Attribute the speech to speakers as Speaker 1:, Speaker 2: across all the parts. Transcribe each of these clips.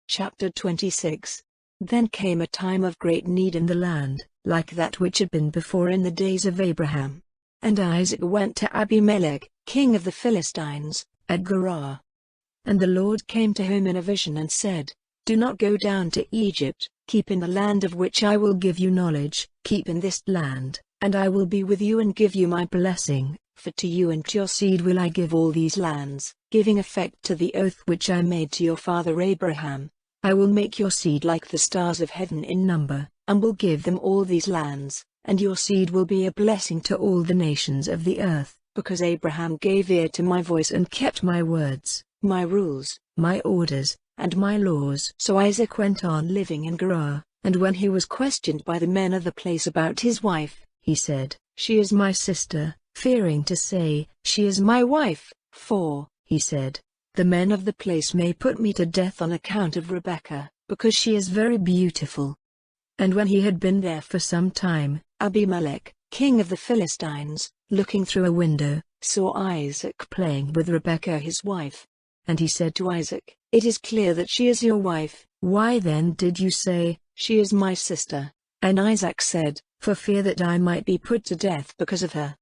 Speaker 1: Chapter 26. Then came a time of great need in the land, like that which had been before in the days of Abraham. And Isaac went to Abimelech, king of the Philistines, at Gerar. And the Lord came to him in a vision and said, Do not go down to Egypt, keep in the land of which I will give you knowledge, keep in this land, and I will be with you and give you my blessing, for to you and to your seed will I give all these lands, giving effect to the oath which I made to your father Abraham. I will make your seed like the stars of heaven in number, and will give them all these lands, and your seed will be a blessing to all the nations of the earth, because Abraham gave ear to my voice and kept my words, my rules, my orders, and my laws. So Isaac went on living in Gerar, and when he was questioned by the men of the place about his wife, he said, She is my sister, fearing to say, She is my wife, for, he said, the men of the place may put me to death on account of Rebekah, because she is very beautiful. And when he had been there for some time, Abimelech, king of the Philistines, looking through a window, saw Isaac playing with Rebekah his wife. And he said to Isaac, It is clear that she is your wife. Why then did you say, She is my sister? And Isaac said, For fear that I might be put to death because of her.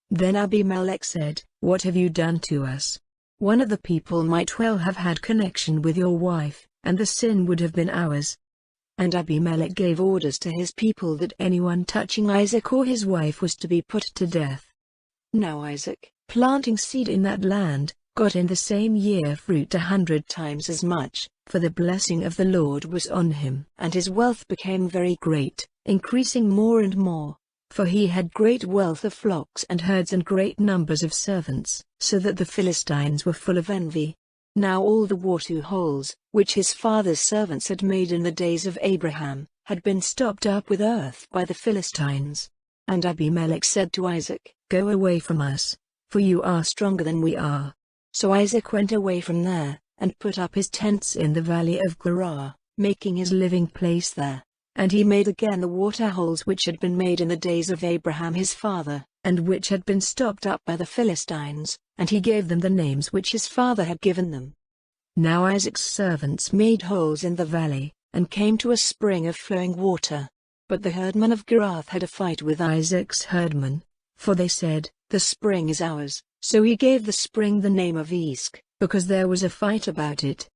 Speaker 1: Then Abimelech said, What have you done to us? One of the people might well have had connection with your wife, and the sin would have been ours. And Abimelech gave orders to his people that anyone touching Isaac or his wife was to be put to death. Now Isaac, planting seed in that land, got in the same year fruit 100 times as much, for the blessing of the Lord was on him. And his wealth became very great, increasing more and more. For he had great wealth of flocks and herds and great numbers of servants, so that the Philistines were full of envy. Now all the water holes, which his father's servants had made in the days of Abraham, had been stopped up with earth by the Philistines. And Abimelech said to Isaac, Go away from us, for you are stronger than we are. So Isaac went away from there, and put up his tents in the valley of Gerar, making his living place there. And he made again the water holes which had been made in the days of Abraham his father, and which had been stopped up by the Philistines, and he gave them the names which his father had given them. Now Isaac's servants made holes in the valley, and came to a spring of flowing water. But the herdmen of Gerar had a fight with Isaac's herdmen, for they said, The spring is ours. So he gave the spring the name of Esk, because there was a fight about it.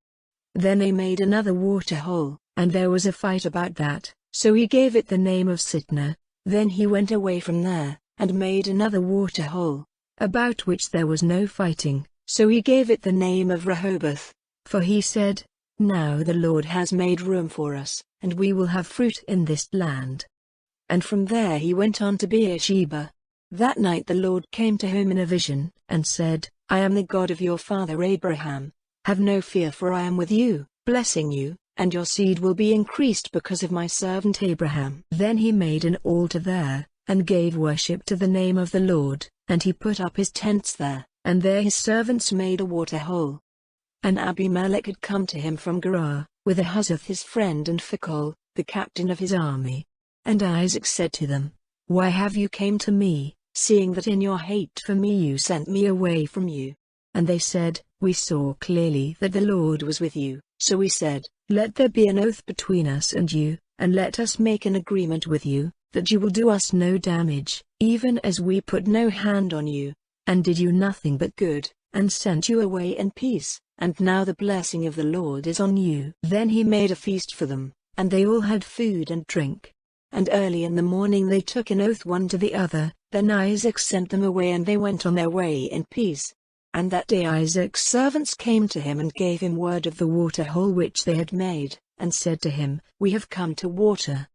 Speaker 1: Then they made another water hole, and there was a fight about that, so he gave it the name of Sitnah. Then he went away from there, and made another water hole, about which there was no fighting, so he gave it the name of Rehoboth. For he said, Now the Lord has made room for us, and we will have fruit in this land. And from there he went on to Beersheba. That night the Lord came to him in a vision, and said, I am the God of your father Abraham. Have no fear, for I am with you, blessing you, and your seed will be increased because of my servant Abraham. Then he made an altar there, and gave worship to the name of the Lord, and he put up his tents there, and there his servants made a water hole. And Abimelech had come to him from Gerar, with Ahuzzath his friend and Phicol, the captain of his army. And Isaac said to them, Why have you came to me, seeing that in your hate for me you sent me away from you? And they said, We saw clearly that the Lord was with you. So we said, Let there be an oath between us and you, and let us make an agreement with you, that you will do us no damage, even as we put no hand on you, and did you nothing but good, and sent you away in peace, and now the blessing of the Lord is on you. Then he made a feast for them, and they all had food and drink. And early in the morning they took an oath one to the other. Then Isaac sent them away, and they went on their way in peace. And that day Isaac's servants came to him and gave him word of the water hole which they had made, and said to him, We have come to water.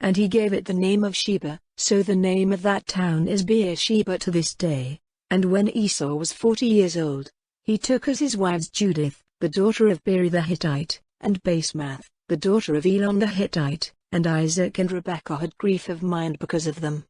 Speaker 1: And he gave it the name of Sheba, so the name of that town is Beersheba to this day. And when Esau was 40 years old, he took as his wives Judith, the daughter of Beeri the Hittite, and Basemath, the daughter of Elon the Hittite, and Isaac and Rebekah had grief of mind because of them.